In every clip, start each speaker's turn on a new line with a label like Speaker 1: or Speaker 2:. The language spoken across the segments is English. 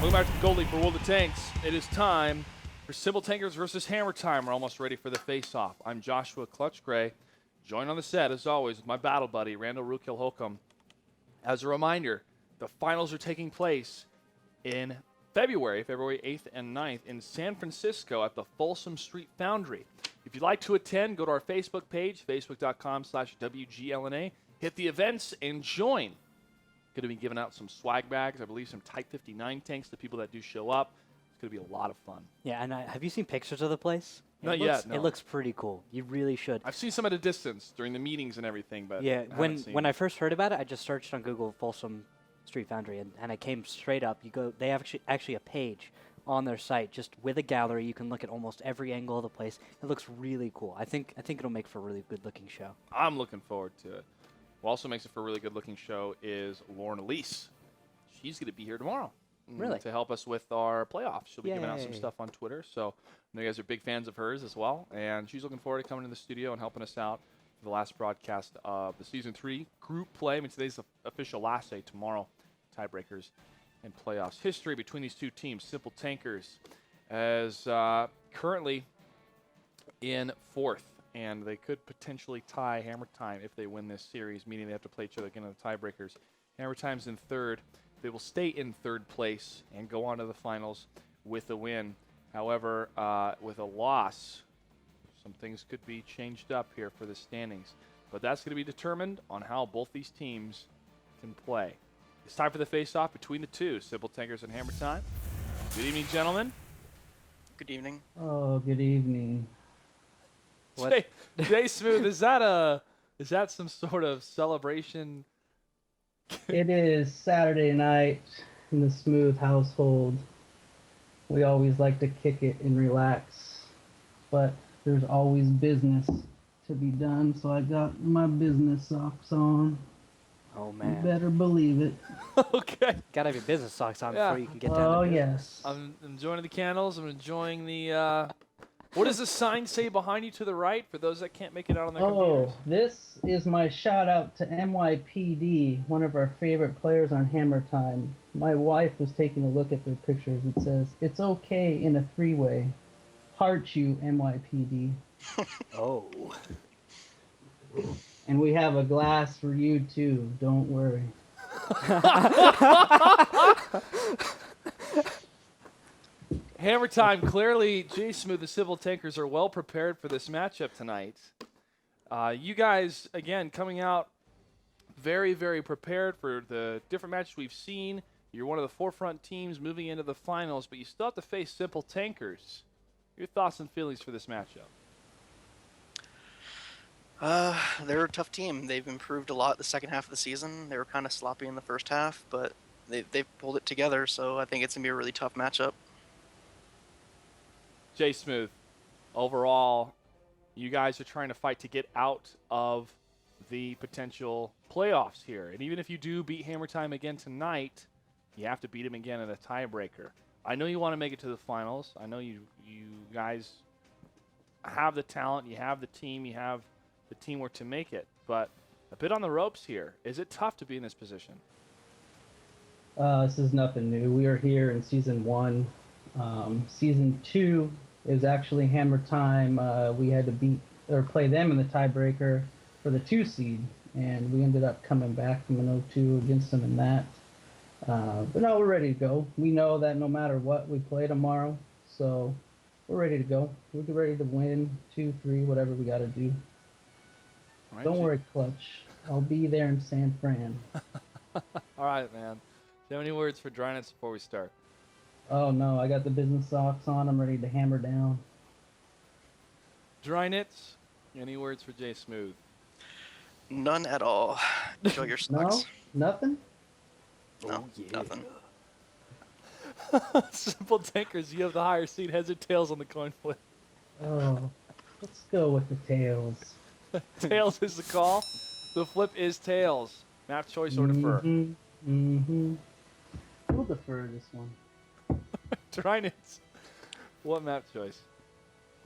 Speaker 1: Welcome back to the Gold League for World of Tanks. It is time for Simple Tankers versus Hammer Time. We're almost ready for the face-off. I'm Joshua Clutch Gray, joined on the set, as always, with my battle buddy, Randall Rookhill Holcomb. As a reminder, the finals are taking place in February 8th and 9th in San Francisco at the Folsom Street Foundry. If you'd like to attend, go to our Facebook page, facebook.com/WGLNA. Hit the events and join. Going to be giving out some swag bags, I believe some Type 59 tanks to people that do show up. It's going to be a lot of fun.
Speaker 2: Yeah, and have you seen pictures of the place?
Speaker 1: Not yet, no.
Speaker 2: It looks pretty cool. You really should.
Speaker 1: I've seen some at a distance during the meetings and everything, but
Speaker 2: yeah,
Speaker 1: when
Speaker 2: I first heard about it, I just searched on Google Folsom Street Foundry, and I came straight up. They have actually a page on their site just with a gallery. You can look at almost every angle of the place. It looks really cool. I think it'll make for a really good looking show.
Speaker 1: I'm looking forward to it. What also makes it for a really good looking show is Lauren Elise. She's going to be here tomorrow.
Speaker 2: Really?
Speaker 1: To help us with our playoffs. She'll be giving out some stuff on Twitter. So I know you guys are big fans of hers as well. And she's looking forward to coming to the studio and helping us out for the last broadcast of the Season 3 group play. I mean, today's the official last day. Tomorrow, tiebreakers and playoffs. History between these two teams, Simple Tankers, as currently in 4th. And they could potentially tie Hammer Time if they win this series, meaning they have to play each other again in the tiebreakers. Hammer Time's in 3rd. They will stay in 3rd place and go on to the finals with a win. However, with a loss, some things could be changed up here for the standings. But that's going to be determined on how both these teams can play. It's time for the face-off between the two, Simple Tankers and Hammer Time. Good evening, gentlemen.
Speaker 3: Good evening.
Speaker 4: Oh, good evening.
Speaker 1: Jay Smooth, is that some sort of celebration?
Speaker 4: It is Saturday night in the Smooth household. We always like to kick it and relax, but there's always business to be done, so I got my business socks on.
Speaker 2: Oh, man.
Speaker 4: You better believe it.
Speaker 1: Okay.
Speaker 2: Gotta have your business socks on before you can get down
Speaker 4: Oh,
Speaker 2: to business.
Speaker 4: yes.
Speaker 1: I'm enjoying the candles. I'm enjoying the. What does the sign say behind you to the right for those that can't make it out on their computers?
Speaker 4: Oh, this is my shout out to NYPD, one of our favorite players on Hammer Time. My wife was taking a look at their pictures. It says, "It's okay in a three-way. Heart you, NYPD."
Speaker 2: Oh.
Speaker 4: And we have a glass for you too. Don't worry.
Speaker 1: Hammer Time, clearly, Jay Smooth, the Civil Tankers are well prepared for this matchup tonight. You guys, again, coming out very, very prepared for the different matches we've seen. You're one of the forefront teams moving into the finals, but you still have to face Simple Tankers. Your thoughts and feelings for this matchup?
Speaker 3: They're a tough team. They've improved a lot the second half of the season. They were kind of sloppy in the first half, but they've pulled it together, so I think it's going to be a really tough matchup.
Speaker 1: Jay Smooth, overall, you guys are trying to fight to get out of the potential playoffs here. And even if you do beat Hammer Time again tonight, you have to beat him again in a tiebreaker. I know you want to make it to the finals. I know you guys have the talent, you have the team, you have the teamwork to make it. But a bit on the ropes here. Is it tough to be in this position?
Speaker 4: This is nothing new. We are here in Season 1. Season 2 is actually Hammer Time. We had to play them in the tiebreaker for the 2 seed, and we ended up coming back from an 0-2 against them in that. But now we're ready to go. We know that no matter what, we play tomorrow, so we're ready to go. We're ready to win 2-3, whatever we got to do.
Speaker 1: Right,
Speaker 4: Don't worry, Clutch. I'll be there in San Fran.
Speaker 1: All right, man. Do you have any words for Dryness before we start?
Speaker 4: Oh, no, I got the business socks on. I'm ready to hammer down.
Speaker 1: Dryness, any words for Jay Smooth?
Speaker 3: None at all. Enjoy your
Speaker 4: No?
Speaker 3: socks.
Speaker 4: Nothing?
Speaker 3: No, nothing.
Speaker 1: Simple Tankers, you have the higher seed. Heads or tails on the coin flip?
Speaker 4: Oh, let's go with the tails.
Speaker 1: Tails is the call. The flip is tails. Map choice or defer?
Speaker 4: We'll defer this one.
Speaker 1: Dryness, what map choice?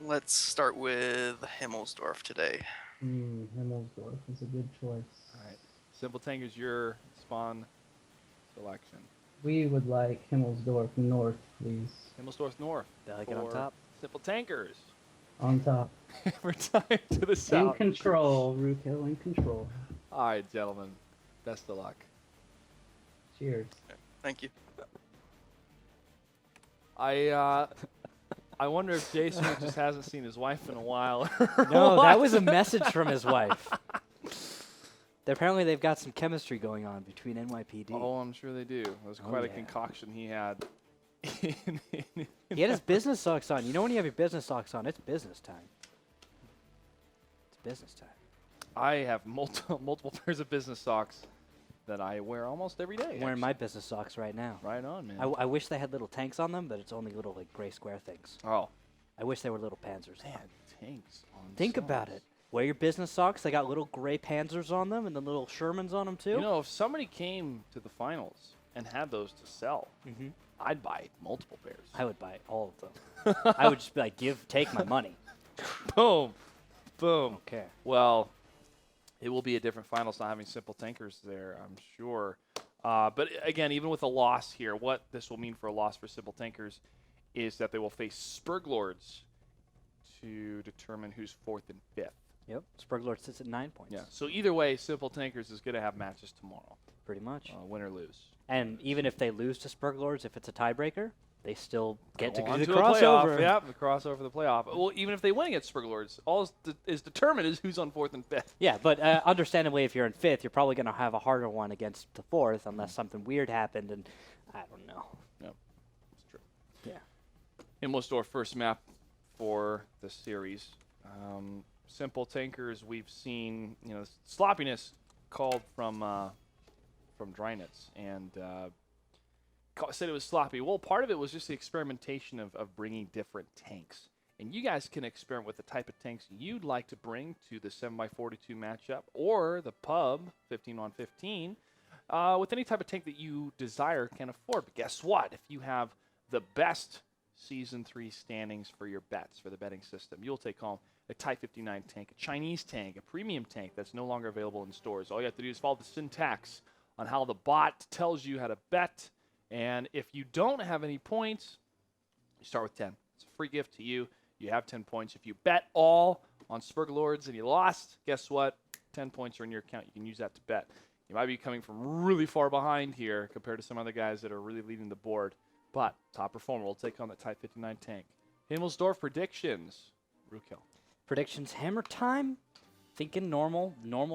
Speaker 3: Let's start with Himmelsdorf today.
Speaker 4: Himmelsdorf is a good choice.
Speaker 1: All right. Simple Tankers, your spawn selection.
Speaker 4: We would like Himmelsdorf North, please.
Speaker 1: Himmelsdorf North.
Speaker 2: Delegate on
Speaker 1: for
Speaker 2: top.
Speaker 1: Simple Tankers.
Speaker 4: On top.
Speaker 1: We're time to the
Speaker 4: In
Speaker 1: south.
Speaker 4: control, Rookhill in control.
Speaker 1: All right, gentlemen. Best of luck.
Speaker 4: Cheers.
Speaker 3: Thank you.
Speaker 1: I wonder if Jason just hasn't seen his wife in a while.
Speaker 2: No,
Speaker 1: What?
Speaker 2: that was a message from his wife. Apparently, they've got some chemistry going on between NYPD.
Speaker 1: Oh, I'm sure they do. It was
Speaker 2: Oh,
Speaker 1: quite a
Speaker 2: yeah.
Speaker 1: concoction he had.
Speaker 2: He had his business socks on. You know when you have your business socks on, it's business time. It's business time.
Speaker 1: I have multiple pairs of business socks that I wear almost every day.
Speaker 2: I'm wearing my business socks right now.
Speaker 1: Right on, man.
Speaker 2: I wish they had little tanks on them, but it's only little like gray square things.
Speaker 1: Oh,
Speaker 2: I wish they were little panzers.
Speaker 1: man, tanks on
Speaker 2: Think about
Speaker 1: socks.
Speaker 2: it. Wear your business socks. They got little gray panzers on them and the little Shermans on them too.
Speaker 1: You know, if somebody came to the finals and had those to sell,
Speaker 2: hmm
Speaker 1: I'd buy multiple pairs.
Speaker 2: I would buy all of them. I would just be like, take my money.
Speaker 1: Boom. Boom.
Speaker 2: Okay.
Speaker 1: Well, it will be a different finals not having Simple Tankers there, I'm sure. But again, even with a loss here, what this will mean for a loss for Simple Tankers is that they will face Spurglords to determine who's 4th and 5th.
Speaker 2: Yep. Spurglord sits at 9 points.
Speaker 1: Yeah. So either way, Simple Tankers is going to have matches tomorrow,
Speaker 2: Pretty much.
Speaker 1: win or lose.
Speaker 2: And even if they lose to Spurglords, if it's a tiebreaker, they still get to
Speaker 1: Go
Speaker 2: do
Speaker 1: on
Speaker 2: the
Speaker 1: to a playoff.
Speaker 2: crossover.
Speaker 1: Yep, the crossover for the playoff. Well, even if they win against Spurglords, all is determined is who's on 4th and 5th.
Speaker 2: Yeah, but understandably, if you're in 5th, you're probably going to have a harder one against the 4th unless something weird happened, and I don't know.
Speaker 1: Yep, it's true.
Speaker 2: Yeah.
Speaker 1: Himmelsdorf first map for the series. Simple Tankers, we've seen sloppiness called from Drynitz, and said it was sloppy. Well, part of it was just the experimentation of bringing different tanks. And you guys can experiment with the type of tanks you'd like to bring to the 7x42 matchup or the pub 15-on-15 with any type of tank that you desire can afford. But guess what? If you have the best Season 3 standings for your bets, for the betting system, you'll take home a Type 59 tank, a Chinese tank, a premium tank that's no longer available in stores. All you have to do is follow the syntax on how the bot tells you how to bet. And if you don't have any points, you start with 10. It's a free gift to you. You have 10 points. If you bet all on Spurglords and you lost, guess what? 10 points are in your account. You can use that to bet. You might be coming from really far behind here compared to some other guys that are really leading the board. But top performer will take on the Type 59 tank. Himmelsdorf predictions. Rookhill.
Speaker 2: Predictions hammer time. Thinking normal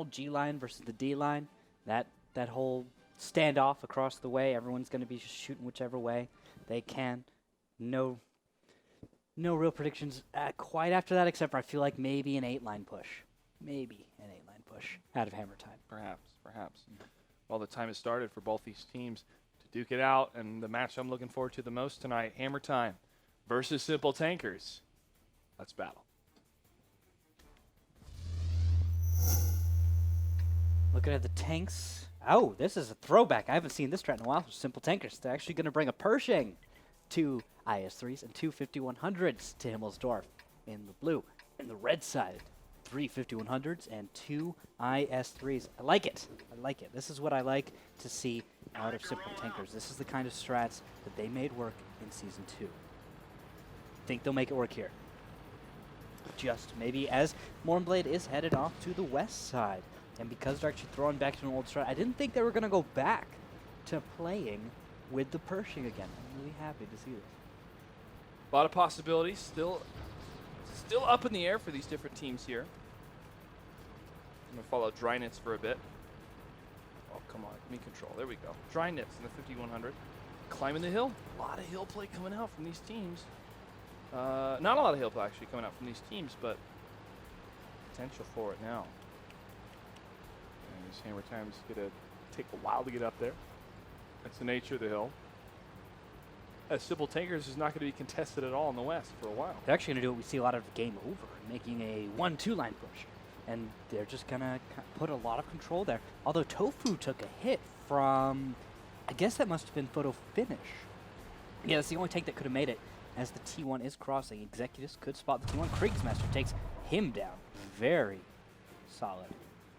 Speaker 2: G line versus the D line. That whole standoff across the way. Everyone's going to be just shooting whichever way they can. No real predictions quite after that, except for I feel like maybe an 8-line push. Maybe an 8-line push out of hammer time.
Speaker 1: Perhaps. Well, the time has started for both these teams to duke it out, and the match I'm looking forward to the most tonight, Hammer Time versus Simple Tankers. Let's battle.
Speaker 2: Looking at the tanks. Oh, this is a throwback. I haven't seen this strat in a while. Simple Tankers. They're actually going to bring a Pershing. 2 IS-3s and 2 5100s to Himmelsdorf in the blue. In the red side, 3 5100s and 2 IS-3s. I like it. This is what I like to see out of Simple Tankers. This is the kind of strats that they made work in Season 2. Think they'll make it work here. Just maybe as Mornblade is headed off to the west side. And because they're actually throwing back to an old strat, I didn't think they were going to go back to playing with the Pershing again. I'm really happy to see this.
Speaker 1: A lot of possibilities still up in the air for these different teams here. I'm going to follow Drynitz for a bit. Oh, come on. Give me control. There we go. Drynitz in the 5100. Climbing the hill. A lot of hill play coming out from these teams. Not a lot of hill play actually coming out from these teams, but potential for it now. And this Hammer Time's going to take a while to get up there. That's the nature of the hill. As Simple Tankers is not going to be contested at all in the West for a while.
Speaker 2: They're actually going to do what we see a lot of game over, making a 1-2 line push. And they're just going to put a lot of control there. Although Tofu took a hit from, I guess that must have been photo finish. Yeah, that's the only tank that could have made it. As the T1 is crossing, Executus could spot the T1. Kriegsmaster takes him down. Very solid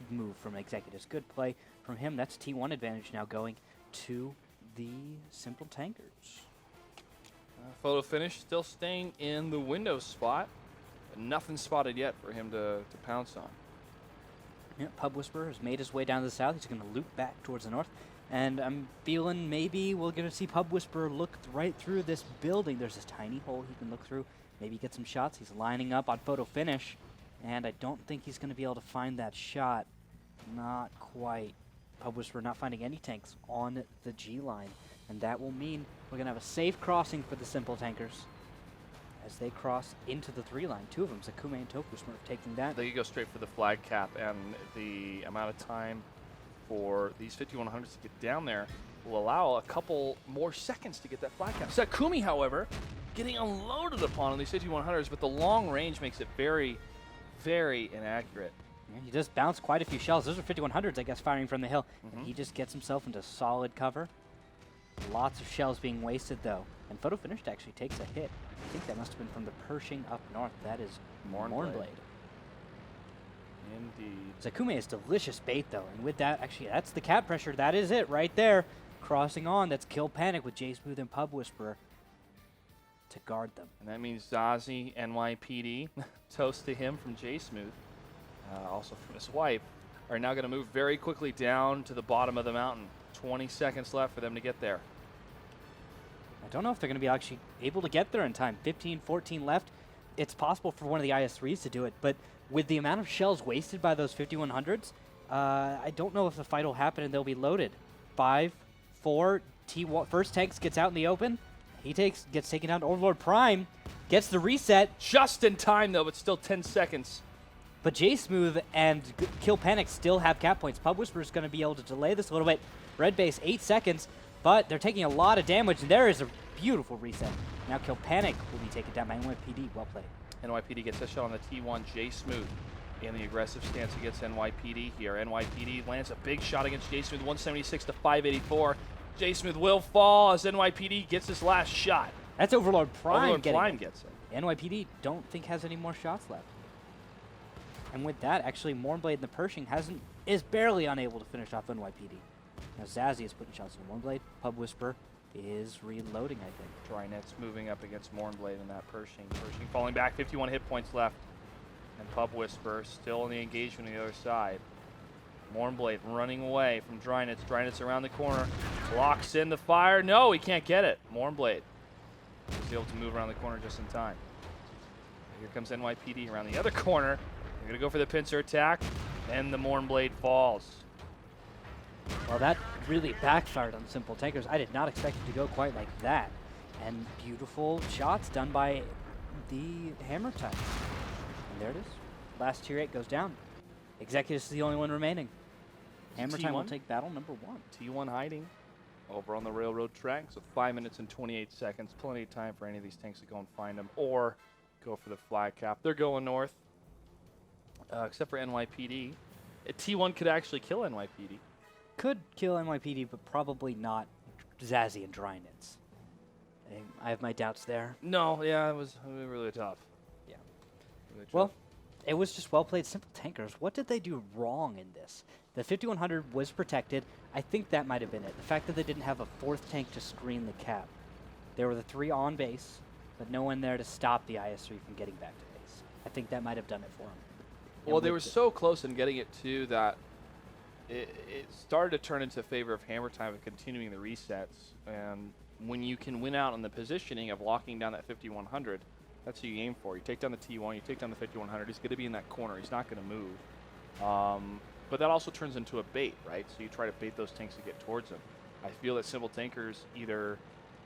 Speaker 2: move from Executus. Good play from him. That's T1 advantage now going to the Simple Tankers.
Speaker 1: Photo finish still staying in the window spot. But nothing spotted yet for him to pounce on.
Speaker 2: Yeah, Pub Whisperer has made his way down to the south. He's going to loop back towards the north. And I'm feeling maybe we're going to see Pub Whisperer look right through this building. There's this tiny hole he can look through, maybe get some shots. He's lining up on photo finish, and I don't think he's going to be able to find that shot. Not quite. Pub Whisperer not finding any tanks on the G line, and that will mean we're going to have a safe crossing for the Simple Tankers as they cross into the 3 line. 2 of them, Zakume and Tofu Smurf, taking that.
Speaker 1: They could go straight for the flag cap, and the amount of time for these 5100s to get down there will allow a couple more seconds to get that flag cap. Sakumi, however, getting unloaded upon on these 5100s, but the long range makes it very, very inaccurate.
Speaker 2: Yeah, he does bounce quite a few shells. Those are 5100s, I guess, firing from the hill. And he just gets himself into solid cover. Lots of shells being wasted, though. And Photo Finished actually takes a hit. I think that must have been from the Pershing up north. That is Mornblade.
Speaker 1: Indeed.
Speaker 2: Zakume is delicious bait, though. And with that, actually, that's the cap pressure. That is it right there. Crossing on, that's Kill Panic with J Smooth and Pub Whisperer to guard them.
Speaker 1: And that means Zazie, NYPD, toast to him from J Smooth, also from his wife, are now going to move very quickly down to the bottom of the mountain. 20 seconds left for them to get there.
Speaker 2: I don't know if they're going to be actually able to get there in time. 15, 14 left. It's possible for one of the IS-3s to do it, but with the amount of shells wasted by those 5100s, I don't know if the fight will happen and they'll be loaded. 5, 4, T1, first tanks gets out in the open. He gets taken down to Overlord Prime, gets the reset.
Speaker 1: Just in time, though, but still 10 seconds.
Speaker 2: But J-Smooth and Kill Panic still have cap points. Pub Whisperer is going to be able to delay this a little bit. Red Base, 8 seconds, but they're taking a lot of damage, and there is a beautiful reset. Now Kill Panic will be taken down by NYPD. Well played.
Speaker 1: NYPD gets a shot on the T1 J Smooth in the aggressive stance against NYPD here. NYPD lands a big shot against J Smooth, 176 to 584. J Smooth will fall as NYPD gets his last shot.
Speaker 2: That's Overlord Prime.
Speaker 1: Overlord Prime gets it.
Speaker 2: NYPD don't think has any more shots left. And with that, actually, Mornblade and the Pershing is barely unable to finish off NYPD. Now Zazie is putting shots on Mornblade. Pub Whisperer is reloading, I think.
Speaker 1: Drynet's moving up against Mornblade and that Pershing. Pershing falling back, 51 hit points left. And Pub Whisperer still in the engagement on the other side. Mornblade running away from Drynet's. Drynet's around the corner. Blocks in the fire. No, he can't get it. Mornblade is able to move around the corner just in time. Here comes NYPD around the other corner. They're going to go for the pincer attack. And the Mornblade falls.
Speaker 2: Well, that really backfired on Simple Tankers. I did not expect it to go quite like that. And beautiful shots done by the Hammer Time. And there it is. Last tier 8 goes down. Executus is the only one remaining. Hammer Time will take battle number 1.
Speaker 1: T1 hiding over on the railroad tracks with 5 minutes and 28 seconds. Plenty of time for any of these tanks to go and find them or go for the flag cap. They're going north, except for NYPD. T1 could actually kill NYPD.
Speaker 2: Could kill NYPD, but probably not Zazie and Drynets. I have my doubts there.
Speaker 1: No, yeah, it was really tough.
Speaker 2: Yeah.
Speaker 1: Really tough.
Speaker 2: Well, it was just well played. Simple Tankers. What did they do wrong in this? The 5100 was protected. I think that might have been it. The fact that they didn't have a 4th tank to screen the cap. There were the 3 on base, but no one there to stop the IS-3 from getting back to base. I think that might have done it for them.
Speaker 1: Well, they were so close in getting it to that it started to turn into favor of Hammer Time and continuing the resets. And when you can win out on the positioning of locking down that 5100, that's who you aim for. You take down the T1, you take down the 5100. He's going to be in that corner. He's not going to move. But that also turns into a bait, right? So you try to bait those tanks to get towards him. I feel that Simple Tankers either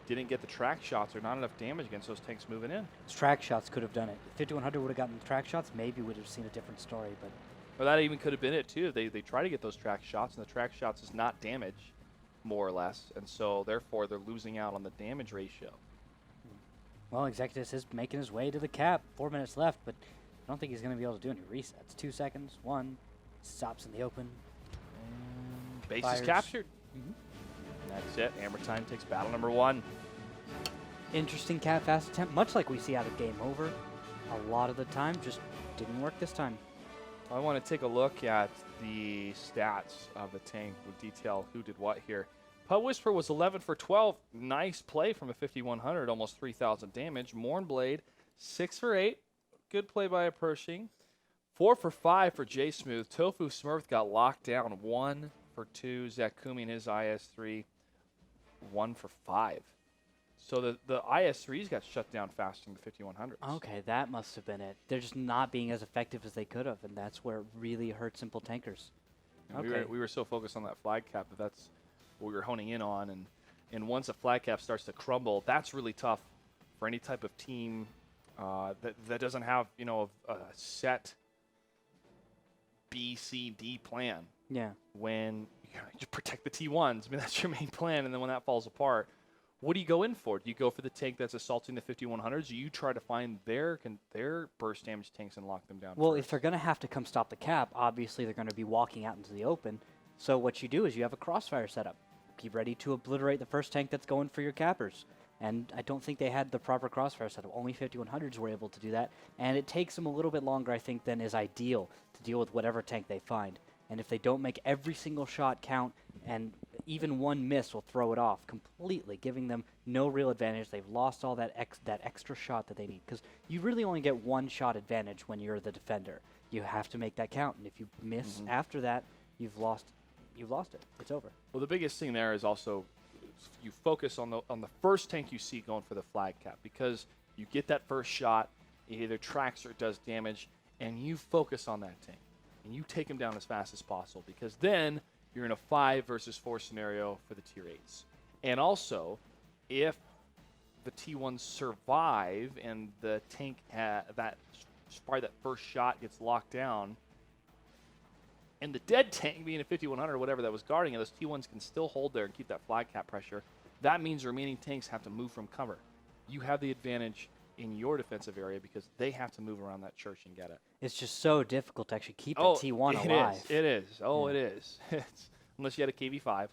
Speaker 1: didn't get the track shots or not enough damage against those tanks moving in.
Speaker 2: Track shots could have done it. If 5100 would have gotten the track shots, maybe would have seen a different story. But
Speaker 1: Or that even could have been it too. They try to get those track shots, and the track shots is not damage, more or less, and so therefore they're losing out on the damage ratio.
Speaker 2: well, Executus is making his way to the cap. 4 minutes left, but I don't think he's going to be able to do any resets. 2 seconds. 1 stops in the open.
Speaker 1: And base
Speaker 2: Fires.
Speaker 1: is captured.
Speaker 2: Mhm.
Speaker 1: That's it. Hammer Time takes battle number 1.
Speaker 2: Interesting cap fast attempt, much like we see out of Game Over. A lot of the time, just didn't work this time.
Speaker 1: I want to take a look at the stats of the tank. We'll detail who did what here. Pub Whisper was 11 for 12. Nice play from a 5100, almost 3,000 damage. Mornblade, 6 for 8. Good play by a Pershing. 4 for 5 for J Smooth. Tofu Smurf got locked down. 1 for 2. Zakumi and his IS-3, 1 for 5. So the IS-3s got shut down faster than the 5100s.
Speaker 2: Okay, that must have been it. They're just not being as effective as they could have, and that's where it really hurt Simple Tankers.
Speaker 1: And
Speaker 2: Okay.
Speaker 1: we were so focused on that flag cap that's what we were honing in on. And once a flag cap starts to crumble, that's really tough for any type of team that doesn't have, a set B, C, D plan.
Speaker 2: Yeah.
Speaker 1: When you protect the T1s, I mean, that's your main plan. And then when that falls apart, what do you go in for? Do you go for the tank that's assaulting the 5100s? Do you try to find their burst damage tanks and lock them down?
Speaker 2: Well,
Speaker 1: first?
Speaker 2: if they're going to have to come stop the cap, obviously they're going to be walking out into the open. So what you do is you have a crossfire setup. Be ready to obliterate the first tank that's going for your cappers. And I don't think they had the proper crossfire setup. Only 5100s were able to do that. And it takes them a little bit longer, I think, than is ideal to deal with whatever tank they find. And if they don't make every single shot count, and even one miss will throw it off completely, giving them no real advantage. They've lost all that extra shot that they need. Because you really only get one shot advantage when you're the defender. You have to make that count. And if you miss after that, you've lost it. It's over.
Speaker 1: Well, the biggest thing there is also you focus on the first tank you see going for the flag cap, because you get that first shot, it either tracks or it does damage, and you focus on that tank. And you take him down as fast as possible, because then you're in a 5 versus 4 scenario for the tier 8s. And also, if the T1s survive and the tank that first shot gets locked down, and the dead tank being a 5100 or whatever that was guarding it, those T1s can still hold there and keep that flag cap pressure. That means the remaining tanks have to move from cover. You have the advantage in your defensive area because they have to move around that church and get it.
Speaker 2: It's just so difficult to actually keep a T1 alive.
Speaker 1: It is. Oh, yeah. It is. Unless you had a KV5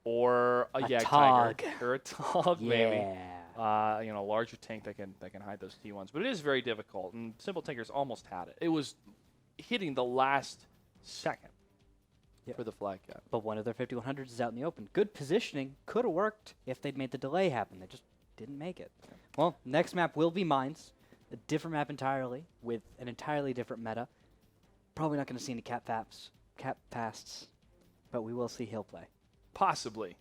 Speaker 1: or a Yag
Speaker 2: Tog.
Speaker 1: Tiger or a Tog,
Speaker 2: Yeah.
Speaker 1: maybe. A larger tank that can hide those T1s. But it is very difficult, and Simple Tankers almost had it. It was hitting the last second for the flag cap.
Speaker 2: But one of their 5100s is out in the open. Good positioning. Could have worked if they'd made the delay happen. They just didn't make it.
Speaker 1: Yeah.
Speaker 2: Well, next map will be Mines. A different map entirely with an entirely different meta. Probably not going to see any cap fasts, but we will see hill play.
Speaker 1: Possibly.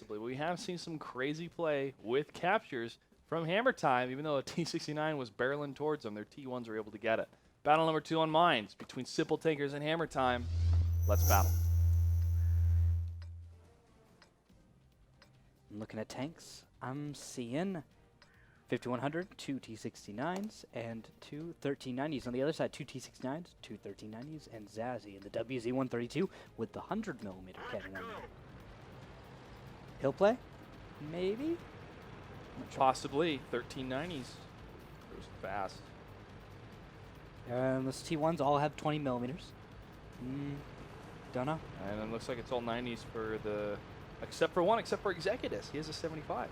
Speaker 1: We have seen some crazy play with captures from Hammer Time, even though a T-69 was barreling towards them. Their T1s were able to get it. Battle number 2 on Mines between Simple Tankers and Hammer Time. Let's battle.
Speaker 2: I'm looking at tanks. I'm seeing 5100, 2 T-69s, and 2 1390s. On the other side, 2 T-69s, 2 1390s, and Zazzy in the WZ-132 with the 100mm cannon on there. Hill play? Maybe?
Speaker 1: Possibly 1390s. It was fast.
Speaker 2: Those T1s all have 20mm. Don't know.
Speaker 1: And it looks like it's all 90s for the, except for Executus. He has a 75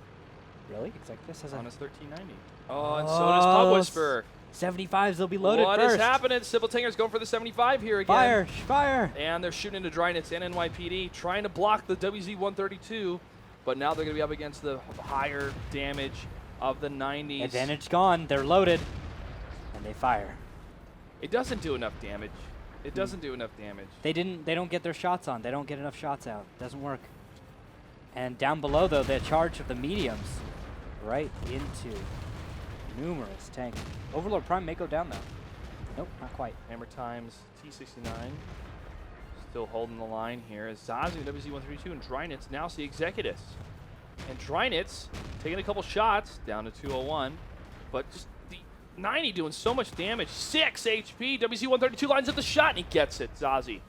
Speaker 2: Really? Executus has
Speaker 1: on
Speaker 2: a
Speaker 1: his 1390. Oh, and so does Pub Whisper.
Speaker 2: 75s. They'll be loaded
Speaker 1: What
Speaker 2: first.
Speaker 1: is happening? Simple Tankers going for the 75 here again.
Speaker 2: Fire!
Speaker 1: And they're shooting into Drynets and NYPD, trying to block the WZ-132. But now they're going to be up against the higher damage of the 90s.
Speaker 2: Advantage gone. They're loaded, and they fire.
Speaker 1: It doesn't do enough damage. It doesn't do enough damage.
Speaker 2: They don't get their shots on. They don't get enough shots out. Doesn't work. And down below, though, the charge of the mediums right into numerous tanks. Overlord Prime may go down, though. Nope, not quite.
Speaker 1: Hammer Times T-69 still holding the line here as Zazu, WZ-132, and Drynets now see Executus. And Drynets taking a couple shots down to 201, but just the 90 doing so much damage. 6 HP. WZ-132 lines up the shot, and he gets it. Zazi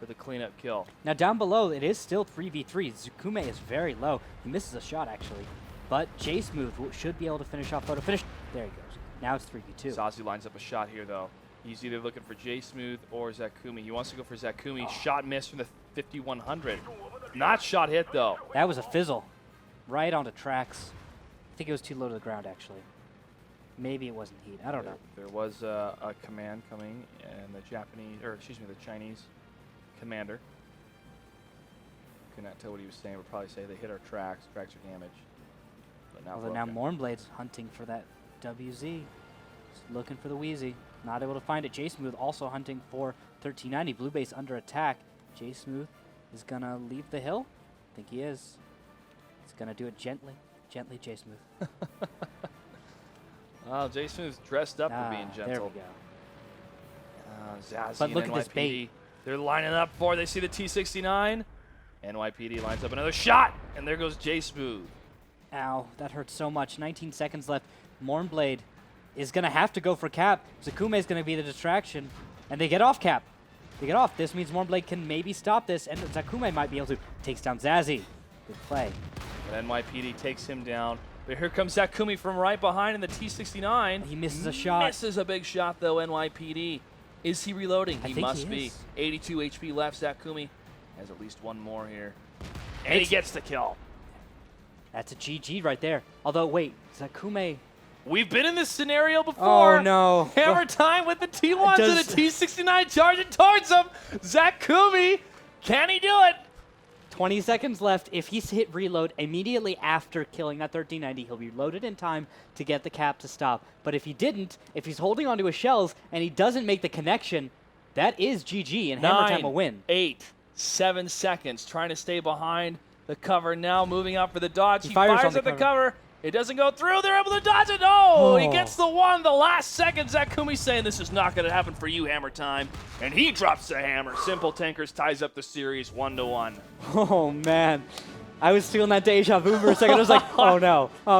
Speaker 1: for the cleanup kill.
Speaker 2: Now down below, it is still 3v3. Zukume is very low. He misses a shot, actually. But J-Smooth should be able to finish off photo finish. There he goes. Now it's 3v2.
Speaker 1: Zazi lines up a shot here, though. He's either looking for J-Smooth or Zakumi. He wants to go for Zakumi. Shot missed from the 5100. Not shot hit, though.
Speaker 2: That was a fizzle. Right onto tracks. I think it was too low to the ground, actually. Maybe it wasn't heat. I don't know.
Speaker 1: There was a command coming, and the Chinese commander. Could not tell what he was saying, but probably say they hit our tracks. Tracks are damaged. But now
Speaker 2: Although now
Speaker 1: broken.
Speaker 2: Mornblade's hunting for that WZ. Just looking for the Wheezy. Not able to find it. J-Smooth also hunting for 1390. Blue base under attack. J-Smooth is going to leave the hill. I think he is. He's going to do it gently. Gently, J-Smooth.
Speaker 1: Oh, Jason's dressed up for being gentle.
Speaker 2: There we go.
Speaker 1: Zazzy
Speaker 2: But
Speaker 1: and
Speaker 2: look at this
Speaker 1: NYPD,
Speaker 2: bait.
Speaker 1: They're lining up for, they see the T-69. NYPD lines up another shot, and there goes J-Smooth.
Speaker 2: Ow, that hurts so much. 19 seconds left. Mornblade is going to have to go for cap. Zakume is going to be the distraction, and they get off cap. They get off. This means Mornblade can maybe stop this, and Zakume might be able to. Takes down Zazzy. Good play.
Speaker 1: But NYPD takes him down. But here comes Zakumi from right behind in the T-69.
Speaker 2: He misses a shot.
Speaker 1: Misses a big shot, though, NYPD. Is he reloading?
Speaker 2: I
Speaker 1: He
Speaker 2: think
Speaker 1: must
Speaker 2: he
Speaker 1: be.
Speaker 2: is.
Speaker 1: 82 HP left. Zakumi has at least one more here. And he gets the kill.
Speaker 2: That's a GG right there. Although, wait, Zakume.
Speaker 1: We've been in this scenario before.
Speaker 2: Oh, no.
Speaker 1: Hammer time with the T1s and
Speaker 2: Does-
Speaker 1: the T-69 charging towards him. Zakumi, can he do it?
Speaker 2: 20 seconds left. If he's hit reload immediately after killing that 1390, he'll be loaded in time to get the cap to stop. But if he didn't, if he's holding onto his shells and he doesn't make the connection, that is GG, and Hammer Time will win.
Speaker 1: 8, 7 seconds, trying to stay behind the cover now, moving up for the dodge. He
Speaker 2: fires
Speaker 1: fires
Speaker 2: on the
Speaker 1: at the
Speaker 2: cover.
Speaker 1: cover. It doesn't go through. They're able to dodge it. No, he
Speaker 2: Oh.
Speaker 1: gets the one. The last second, Zakumi saying this is not going to happen for you, Hammer Time. And he drops the hammer. Simple Tankers ties up the series 1-1.
Speaker 2: Oh, man. I was feeling that deja vu for a second. I was like, oh,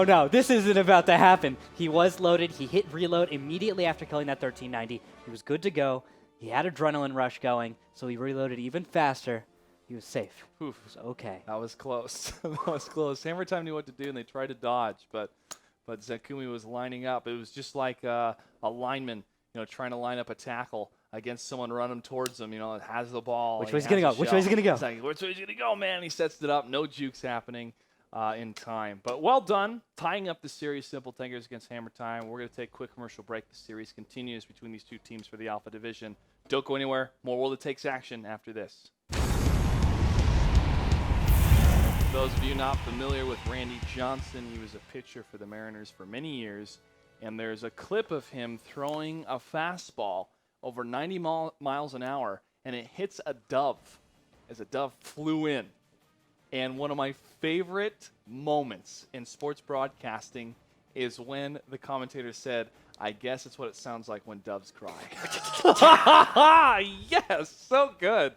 Speaker 2: no, this isn't about to happen. He was loaded. He hit reload immediately after killing that 1390. He was good to go. He had adrenaline rush going, so he reloaded even faster. He was safe.
Speaker 1: Oof.
Speaker 2: It was okay.
Speaker 1: That was close. That was close. Hammer Time knew what to do, and they tried to dodge, but Zakumi was lining up. It was just like a lineman, trying to line up a tackle against someone running towards him. It has the ball.
Speaker 2: Which
Speaker 1: he
Speaker 2: way's
Speaker 1: has
Speaker 2: gonna
Speaker 1: the
Speaker 2: go? Which
Speaker 1: shell.
Speaker 2: way's gonna go?
Speaker 1: It's like, which way's gonna go, man? He sets it up. No jukes happening in time. But well done, tying up the series. Simple Tankers against Hammer Time. We're gonna take a quick commercial break. The series continues between these two teams for the Alpha Division. Don't go anywhere. More World It Takes action after this. For those of you not familiar with Randy Johnson, he was a pitcher for the Mariners for many years, and there's a clip of him throwing a fastball over 90 miles an hour, and it hits a dove as a dove flew in. And one of my favorite moments in sports broadcasting is when the commentator said, "I guess it's what it sounds like when doves cry." Yes, so good.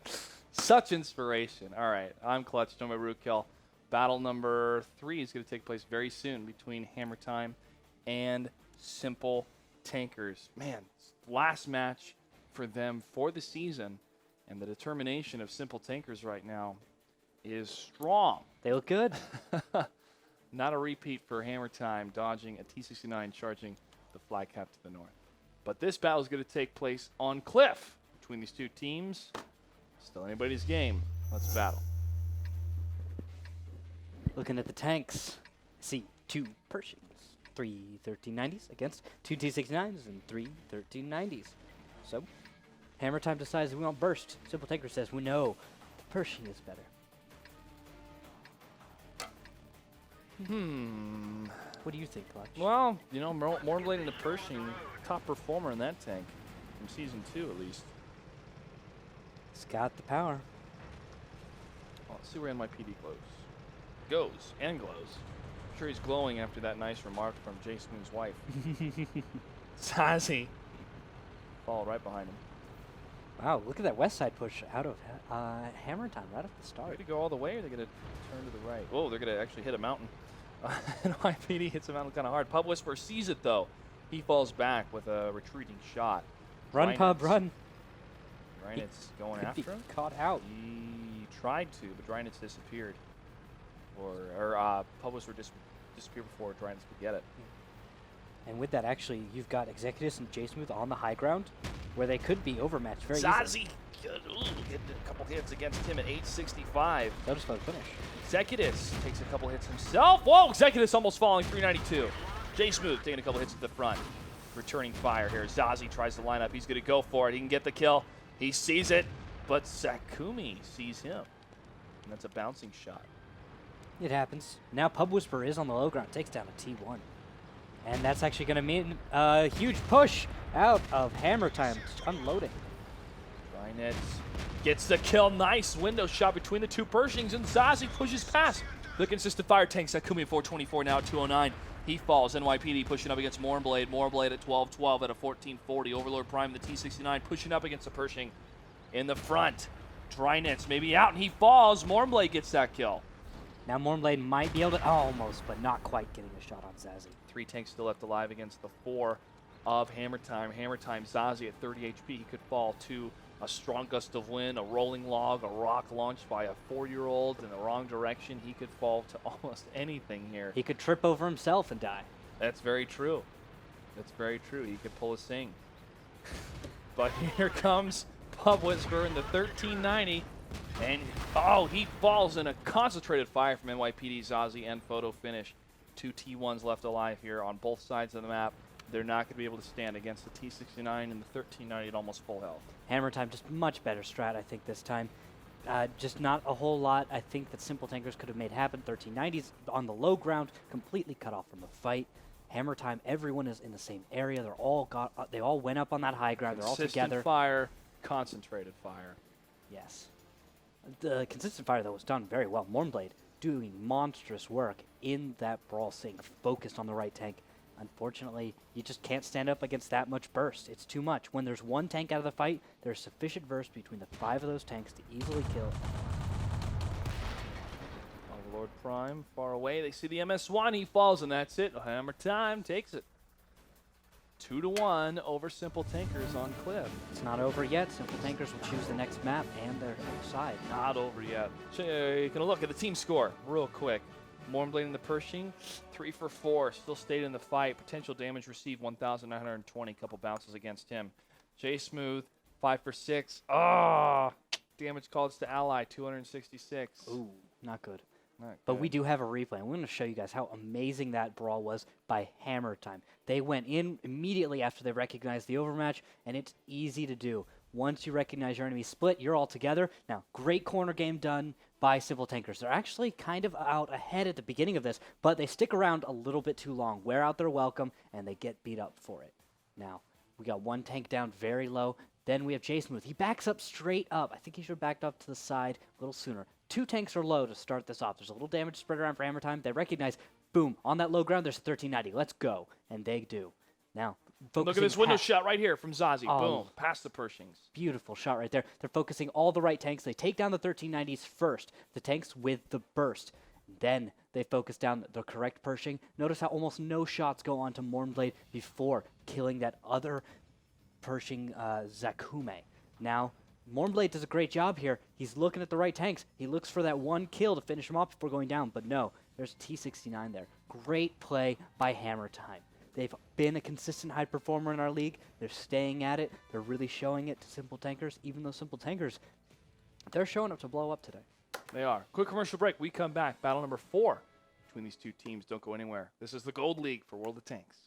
Speaker 1: Such inspiration. All right, I'm Clutch, joined by Rookkill. Battle number 3 is going to take place very soon between Hammer Time and Simple Tankers. Man, last match for them for the season, and the determination of Simple Tankers right now is strong.
Speaker 2: They look good.
Speaker 1: Not a repeat for Hammer Time, dodging a T-69, charging the flag cap to the north. But this battle is going to take place on Cliff between these two teams. Still anybody's game. Let's battle.
Speaker 2: Looking at the tanks, see 2 Pershings, 3 1390s against 2 T69s and 3 1390s. So, Hammer Time decides we want burst. Simple Tanker says we know the Pershing is better. What do you think, Clutch?
Speaker 1: Well, Mornblade and the Pershing, top performer in that tank from Season 2 at least.
Speaker 2: It's got the power.
Speaker 1: Well, let's see where NYPD goes and glows. I'm sure he's glowing after that nice remark from Jason's wife. Sassy. Follow right behind him.
Speaker 2: Wow, look at that west side push out of Hammer Time right off the
Speaker 1: Are
Speaker 2: start.
Speaker 1: they to go all the way, or are they going to turn to the right? Whoa, they're going to actually hit a mountain. NYPD hits a mountain kind of hard. Pub Whisperer sees it, though. He falls back with a retreating shot.
Speaker 2: Run,
Speaker 1: Reinitz-
Speaker 2: Pub, run.
Speaker 1: Reinitz going
Speaker 2: Could
Speaker 1: after
Speaker 2: be
Speaker 1: him.
Speaker 2: caught out.
Speaker 1: He tried to, but Reinitz disappeared. Or Pub Whisperer disappeared before Reinitz could get it.
Speaker 2: And with that, actually, you've got Executus and J-Smooth on the high ground, where they could be overmatched very easily.
Speaker 1: Zazie getting a couple hits against him at 865.
Speaker 2: That was fun finish.
Speaker 1: Executus takes a couple hits himself. Whoa, Executus almost falling, 392. J-Smooth taking a couple hits at the front. Returning fire here. Zazie tries to line up. He's going to go for it. He can get the kill. He sees it, but Zakumi sees him. And that's a bouncing shot.
Speaker 2: It happens. Now Pub Whisperer is on the low ground, takes down a T1. And that's actually going to mean a huge push out of Hammer Time, unloading.
Speaker 1: Drynets gets the kill. Nice window shot between the two Pershings, and Zazie pushes past the consistent fire tanks. Sakumi at 424, now at 209. He falls. NYPD pushing up against Mournblade. Mournblade at 1212 at a 1440. Overlord Prime, the T69, pushing up against the Pershing in the front. Drynets maybe out, and he falls. Mournblade gets that kill.
Speaker 2: Now Mournblade might be able to, almost, but not quite getting a shot on Zazie.
Speaker 1: 3 tanks still left alive against the 4 of Hammer Time. Hammer Time, Zazie at 30 HP. He could fall to a strong gust of wind, a rolling log, a rock launched by a 4-year-old in the wrong direction. He could fall to almost anything here.
Speaker 2: He could trip over himself and die.
Speaker 1: That's very true. That's very true. He could pull a sing. But here comes Pub Whisperer in the 1390. And, he falls in a concentrated fire from NYPD, Zazie, and photo finish. 2 T1s left alive here on both sides of the map. They're not going to be able to stand against the T69 and the 1390 at almost full health.
Speaker 2: Hammer Time, just much better strat, I think, this time. Just not a whole lot I think that Simple Tankers could have made happen. 1390s on the low ground, completely cut off from the fight. Hammer Time, everyone is in the same area. They all went up on that high ground. They're all
Speaker 1: Consistent
Speaker 2: together.
Speaker 1: fire, concentrated fire.
Speaker 2: Yes. The consistent fire, though, was done very well. Mournblade doing monstrous work in that brawl sink, focused on the right tank. Unfortunately, you just can't stand up against that much burst. It's too much. When there's one tank out of the fight, there's sufficient burst between the 5 of those tanks to easily kill.
Speaker 1: Overlord Prime far away. They see the MS-1. He falls, and that's it. Hammer Time takes it. 2-1 over Simple Tankers on Cliff.
Speaker 2: It's not over yet. Simple Tankers will choose the next map and their side.
Speaker 1: Not over yet. You're going to look at the team score real quick. Mournblade and the Pershing, 3 for 4, still stayed in the fight. Potential damage received, 1,920. Couple bounces against him. Jay Smooth, 5 for 6. Damage called to ally, 266.
Speaker 2: Ooh, not good.
Speaker 1: Not
Speaker 2: But
Speaker 1: good.
Speaker 2: we do have a replay, and we're going to show you guys how amazing that brawl was by Hammer Time. They went in immediately after they recognized the overmatch, and it's easy to do. Once you recognize your enemy split, you're all together. Now, great corner game done by Simple Tankers. They're actually kind of out ahead at the beginning of this, but they stick around a little bit too long, wear out their welcome, and they get beat up for it. Now, we got one tank down very low. Then we have Jay Smooth. He backs up straight up. I think he should have backed up to the side a little sooner. 2 tanks are low to start this off. There's a little damage spread around for Hammer Time. They recognize, boom, on that low ground, there's a 1390. Let's go. And they do. Now,
Speaker 1: look at this window shot right here from Zazie.
Speaker 2: Oh.
Speaker 1: Boom, past the Pershings.
Speaker 2: Beautiful shot right there. They're focusing all the right tanks. They take down the 1390s first, the tanks with the burst. Then they focus down the correct Pershing. Notice how almost no shots go on to Mournblade before killing that other Pershing Zakume. Now, Mournblade does a great job here. He's looking at the right tanks. He looks for that one kill to finish him off before going down, but no, there's a T69 there. Great play by Hammer Time. They've been a consistent high performer in our league. They're staying at it. They're really showing it to Simple Tankers, even though Simple Tankers, they're showing up to blow up today.
Speaker 1: They are. Quick commercial break. We come back. Battle number 4 between these two teams. Don't go anywhere. This is the Gold League for World of Tanks.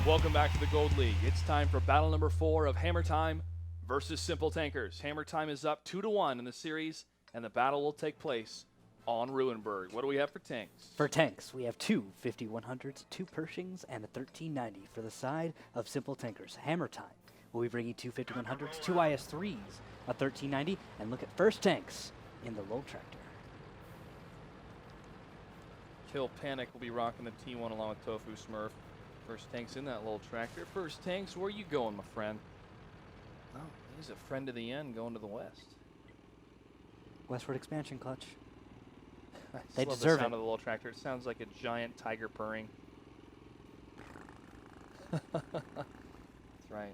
Speaker 1: Welcome back to the Gold League. It's time for battle number 4 of Hammer Time versus Simple Tankers. Hammer Time is up 2-1 in the series, and the battle will take place on Ruinberg. What do we have for tanks?
Speaker 2: For tanks, we have 2 5100s, 2 Pershings, and a 1390 for the side of Simple Tankers. Hammer Time will be bringing 2 5100s, 2 IS-3s, a 1390, and look at first tanks in the Lol Tractor.
Speaker 1: Kill Panic will be rocking the T1 along with Tofu Smurf. First tanks in that little tractor. First tanks, where you going, my friend? Oh, he's a friend to the end going to the west.
Speaker 2: Westward expansion clutch.
Speaker 1: I
Speaker 2: They
Speaker 1: love
Speaker 2: deserve
Speaker 1: the sound
Speaker 2: it.
Speaker 1: of the little tractor. It sounds like a giant tiger purring. That's right.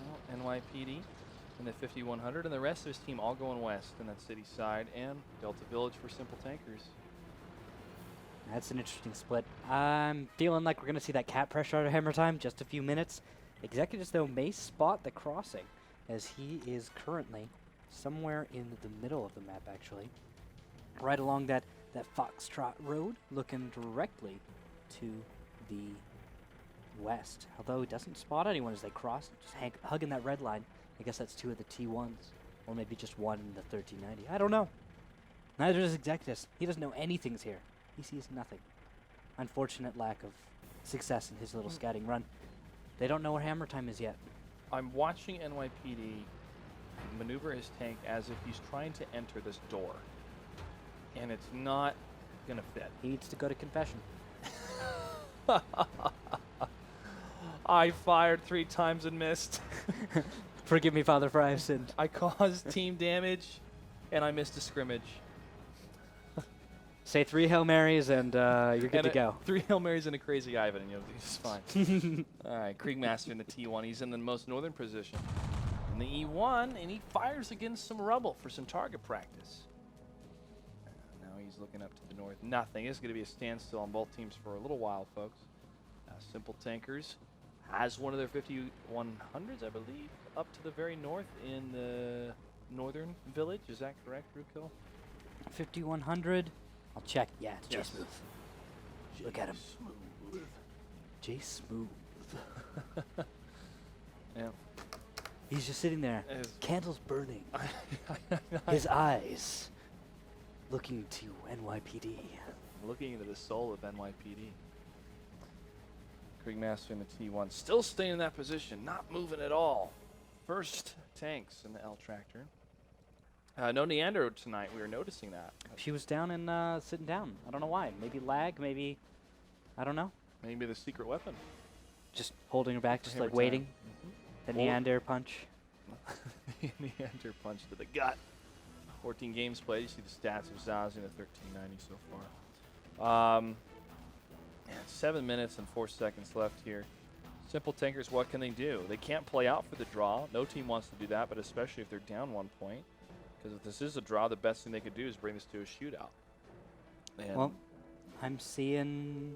Speaker 1: Well, NYPD and the 5100 and the rest of his team all going west in that city side, and Delta Village for Simple Tankers.
Speaker 2: That's an interesting split. I'm feeling like we're going to see that cat pressure out of Hammer Time just a few minutes. Executives, though, may spot the crossing, as he is currently somewhere in the middle of the map, actually. Right along that Foxtrot Road, looking directly to the west. Although he doesn't spot anyone as they cross, just hugging that red line. I guess that's 2 of the T1s, or maybe just 1 in the 1390. I don't know. Neither does Executus. He doesn't know anything's here. He sees nothing. Unfortunate lack of success in his little scouting run. They don't know where Hammer Time is yet.
Speaker 1: I'm watching NYPD maneuver his tank as if he's trying to enter this door, and it's not gonna fit.
Speaker 2: He needs to go to confession.
Speaker 1: I fired 3 times and missed.
Speaker 2: Forgive me, Father, for I have sinned.
Speaker 1: I caused team damage, and I missed a scrimmage.
Speaker 2: Say 3 Hail Marys and you're good to go.
Speaker 1: 3 Hail Marys and a crazy Ivan, and he's fine. All right, Kriegmaster in the T1. He's in the most northern position. In the E1, and he fires against some rubble for some target practice. Now he's looking up to the north. Nothing. It's going to be a standstill on both teams for a little while, folks. Simple Tankers has one of their 5100s, I believe, up to the very north in the northern village. Is that correct, Rukill?
Speaker 2: 5100. I'll check. Yeah, it's
Speaker 1: Yes.
Speaker 2: J-Smooth. Look at him. J-Smooth.
Speaker 1: Yeah.
Speaker 2: He's just sitting there.
Speaker 1: As-
Speaker 2: Candles burning. His eyes looking to NYPD.
Speaker 1: Looking into the soul of NYPD. Kriegmaster in the T1 still staying in that position, not moving at all. First tanks in the L tractor. No Neander tonight. We were noticing that.
Speaker 2: She was down and sitting down. I don't know why. Maybe lag. Maybe I don't know.
Speaker 1: Maybe the secret weapon.
Speaker 2: Just holding her back, just
Speaker 1: Hammer
Speaker 2: like
Speaker 1: time.
Speaker 2: waiting. The
Speaker 1: Hold-
Speaker 2: Neander punch.
Speaker 1: Neander punch to the gut. 14 games played. You see the stats of Zaz in the 1390 so far. 7 minutes and 4 seconds left here. Simple Tankers, what can they do? They can't play out for the draw. No team wants to do that, but especially if they're down 1 point. Because if this is a draw, the best thing they could do is bring this to a shootout. And
Speaker 2: Well, I'm seeing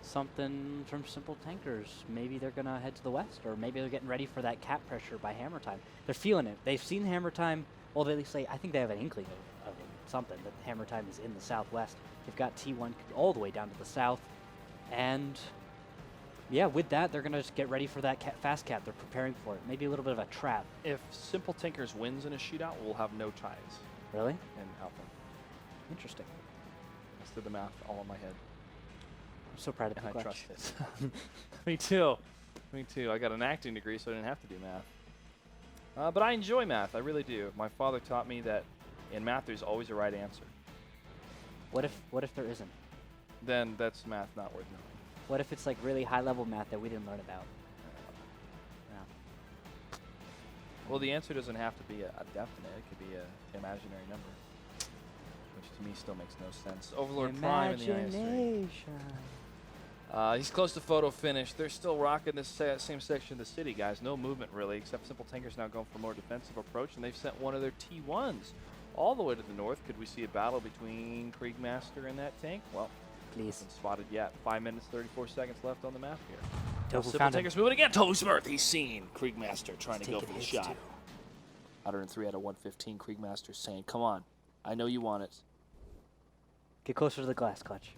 Speaker 2: something from Simple Tankers. Maybe they're gonna head to the west, or maybe they're getting ready for that cap pressure by Hammer Time. They're feeling it. They've seen Hammer Time. Well, they say I think they have an inkling of something that Hammer Time is in the southwest. They've got T1 all the way down to the south, and yeah, with that they're gonna just get ready for that fast cap. They're preparing for it. Maybe a little bit of a trap.
Speaker 1: if Simple Tankers wins in a shootout, we'll have no ties
Speaker 2: Really
Speaker 1: in Alpha.
Speaker 2: interesting.
Speaker 1: I did the math all in my head.
Speaker 2: I'm so proud of
Speaker 1: And
Speaker 2: you,
Speaker 1: I
Speaker 2: Clutch.
Speaker 1: trust it. Me too. Me too. I got an acting degree, so I didn't have to do math. But I enjoy math. I really do. My father taught me that in math there's always a right answer.
Speaker 2: What if there isn't?
Speaker 1: Then that's math not worth knowing.
Speaker 2: What if it's like really high level math that we didn't learn about? Yeah.
Speaker 1: Well, the answer doesn't have to be a definite. It could be an imaginary number, which to me still makes no sense. Overlord Prime in the IS3.
Speaker 2: Imagination.
Speaker 1: He's close to photo finish. They're still rocking this same section of the city, guys. No movement, really, except Simple Tankers now going for a more defensive approach, and they've sent one of their T1s all the way to the north. Could we see a battle between Kriegmaster and that tank? Well,
Speaker 2: Please.
Speaker 1: hasn't spotted yet. 5 minutes, 34 seconds left on the map here.
Speaker 2: Tofu
Speaker 1: Simple
Speaker 2: found him.
Speaker 1: Tankers moving again. Tofu he's seen. Kriegmaster trying to go
Speaker 2: Taking
Speaker 1: for the
Speaker 2: hits,
Speaker 1: shot.
Speaker 2: too.
Speaker 1: 103 out of 115. Kriegmaster saying, come on. I know you want it.
Speaker 2: Get closer to the glass, Clutch.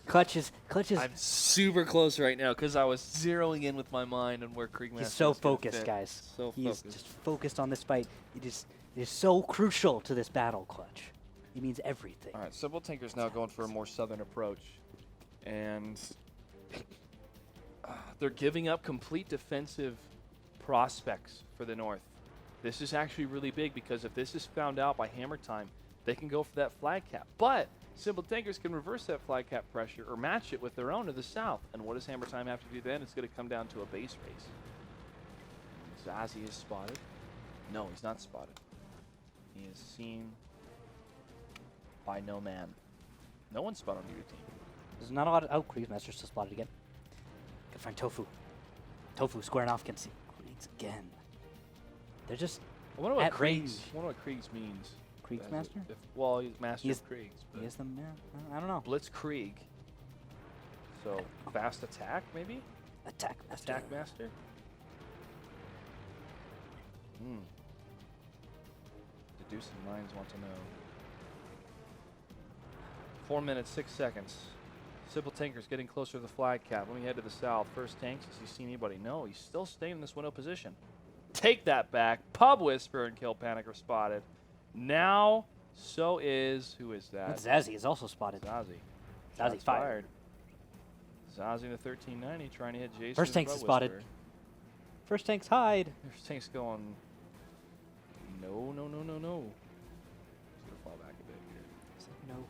Speaker 2: Clutch is.
Speaker 1: I'm super close right now because I was zeroing in with my mind on where Kriegmaster
Speaker 2: He's so
Speaker 1: is gonna
Speaker 2: focused,
Speaker 1: fit.
Speaker 2: guys.
Speaker 1: So
Speaker 2: He is
Speaker 1: focused.
Speaker 2: just focused on this fight. It is so crucial to this battle, Clutch. It means everything.
Speaker 1: All right, Simple Tankers now going for a more southern approach. And they're giving up complete defensive prospects for the north. This is actually really big because if this is found out by Hammer Time, they can go for that flag cap. But Simple Tankers can reverse that flag cap pressure or match it with their own to the south. And what does Hammer Time have to do then? It's going to come down to a base race. Zazie is spotted. No, he's not spotted. He is seen by no man. No one's spotted on your team.
Speaker 2: There's not a lot of. Oh, Kriegsmaster's still spotted again. Gotta find Tofu. Tofu squaring off against Kriegs again. They're just.
Speaker 1: I wonder what
Speaker 2: At
Speaker 1: Kriegs.
Speaker 2: range.
Speaker 1: I wonder what Kriegs means.
Speaker 2: Kriegsmaster?
Speaker 1: Well, he's master
Speaker 2: He is-
Speaker 1: of Kriegs. But
Speaker 2: He is the man. I don't know.
Speaker 1: Blitzkrieg. So fast attack, maybe.
Speaker 2: Attack master.
Speaker 1: Attack master. Deducing minds want to know. 4 minutes, 6 seconds. Simple Tanker's getting closer to the flag cap. Let me head to the south. First Tanks, has he seen anybody? No, he's still staying in this window position. Take that back. Pub Whisper and Kill Panic are spotted. Now, so is, who is that?
Speaker 2: Zazie is also spotted.
Speaker 1: Zazie.
Speaker 2: Zazie
Speaker 1: Shots
Speaker 2: fired.
Speaker 1: Zazie in the 1390 trying to hit Jason.
Speaker 2: First Tanks is spotted. First Tanks hide.
Speaker 1: First Tank's going, no. Just gonna fall back a bit here.
Speaker 2: No.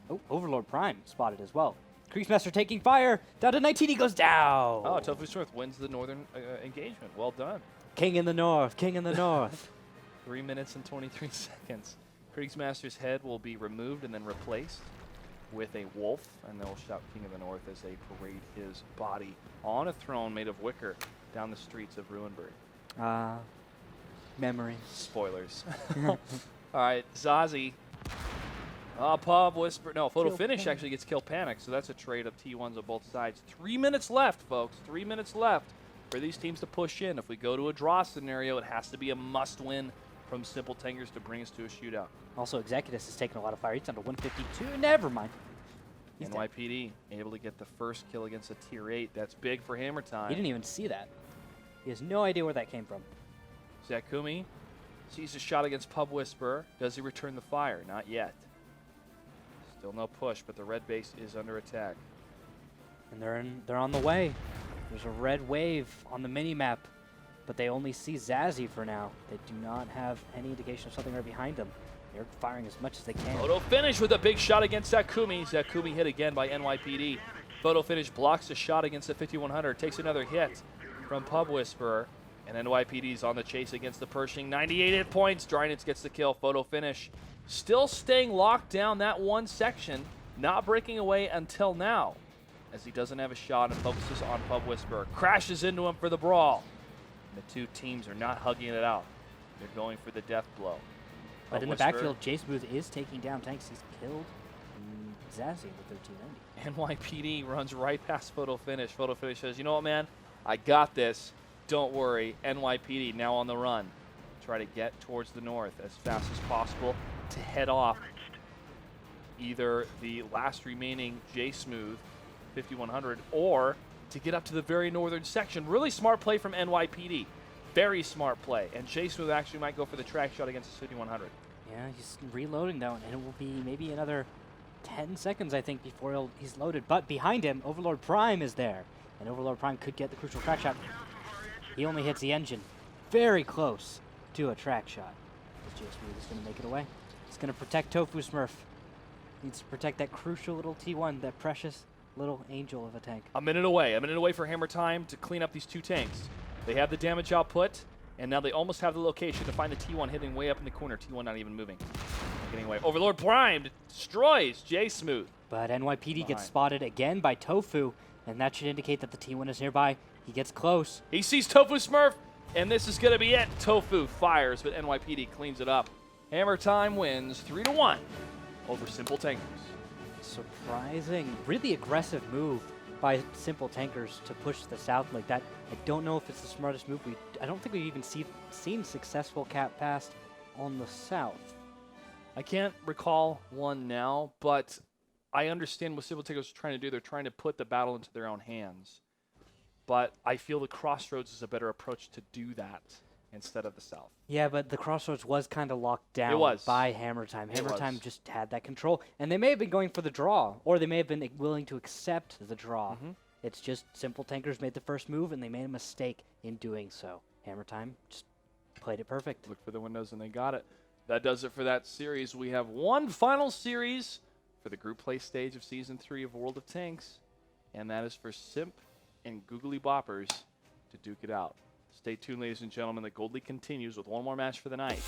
Speaker 2: Oh, Overlord Prime spotted as well. Kriegsmaster taking fire. Down to 19, he goes down.
Speaker 1: Oh, Tofu Smith wins the northern engagement. Well done.
Speaker 2: King in the north, king in the north.
Speaker 1: 3 minutes and 23 seconds. Kriegsmaster's head will be removed and then replaced with a wolf, and they'll shout King of the North as they parade his body on a throne made of wicker down the streets of Ruinberg.
Speaker 2: Memories.
Speaker 1: Spoilers. All right, Zazie. Pub Whisper. No, Photo
Speaker 2: Kill
Speaker 1: Finish
Speaker 2: Panic.
Speaker 1: actually gets Kill Panic, so that's a trade of T1s on both sides. 3 minutes left, folks. 3 minutes left for these teams to push in. If we go to a draw scenario, it has to be a must-win from Simple Tankers to bring us to a shootout.
Speaker 2: Also, Executus has taken a lot of fire. He's down to 152. Never mind. He's dead.
Speaker 1: NYPD able to get the first kill against a tier 8. That's big for Hammer Time.
Speaker 2: He didn't even see that. He has no idea where that came from.
Speaker 1: Zakumi sees a shot against Pub Whisper. Does he return the fire? Not yet. Still no push, but the red base is under attack.
Speaker 2: And they're on the way. There's a red wave on the mini-map, but they only see Zazie for now. They do not have any indication of something right behind them. They're firing as much as they can.
Speaker 1: Photo Finish with a big shot against Zakumi. Zakumi hit again by NYPD. Photo Finish blocks a shot against the 5100. Takes another hit from Pub Whisperer. And NYPD's on the chase against the Pershing. 98 hit points. Drynitz gets the kill. Photo Finish still staying locked down that one section. Not breaking away until now, as he doesn't have a shot and focuses on Pub Whisperer. Crashes into him for the brawl. And the two teams are not hugging it out. They're going for the death blow.
Speaker 2: But
Speaker 1: Pub
Speaker 2: in the
Speaker 1: Whisperer,
Speaker 2: backfield, J Smooth is taking down tanks. He's killed Zazie with 1390.
Speaker 1: NYPD runs right past Photo Finish. Photo Finish says, you know what, man? I got this. Don't worry. NYPD now on the run. Try to get towards the north as fast as possible to head off either the last remaining J Smooth 5100 or to get up to the very northern section. Really smart play from NYPD. Very smart play. And J Smooth actually might go for the track shot against the 5100.
Speaker 2: Yeah, he's reloading that one, and it will be maybe another 10 seconds, I think, before he's loaded. But behind him, Overlord Prime is there, and Overlord Prime could get the crucial track shot. He only hits the engine. Very close to a track shot. J Smooth is going to make it away. He's going to protect Tofu Smurf. Needs to protect that crucial little T1, that precious little angel of a tank.
Speaker 1: A minute away for Hammer Time to clean up these two tanks. They have the damage output, and now they almost have the location to find the T1 hitting way up in the corner. T1 not even moving. Getting away. Overlord Prime destroys J Smooth.
Speaker 2: But NYPD gets spotted again by Tofu, and that should indicate that the T1 is nearby. He gets close.
Speaker 1: He sees Tofu Smurf, and this is going to be it. Tofu fires, but NYPD cleans it up. Hammer Time wins 3-1 over Simple Tankers.
Speaker 2: Surprising, really aggressive move by Simple Tankers to push the south like that. I don't know if it's the smartest move. I don't think we've even seen successful cap past on the south.
Speaker 1: I can't recall one now, but I understand what Simple Tankers are trying to do. They're trying to put the battle into their own hands. But I feel the Crossroads is a better approach to do that instead of the south.
Speaker 2: Yeah, but the Crossroads was kind of locked down by Hammer Time. Hammer Time just had that control. And they may have been going for the draw, or they may have been willing to accept the draw. It's just Simple Tankers made the first move, and they made a mistake in doing so. Hammer Time just played it perfect.
Speaker 1: Look for the windows, and they got it. That does it for that series. We have one final series for the group play stage of Season 3 of World of Tanks, and that is for Simp and Googly Boppers to duke it out. Stay tuned, ladies and gentlemen. The Gold League continues with one more match for the night.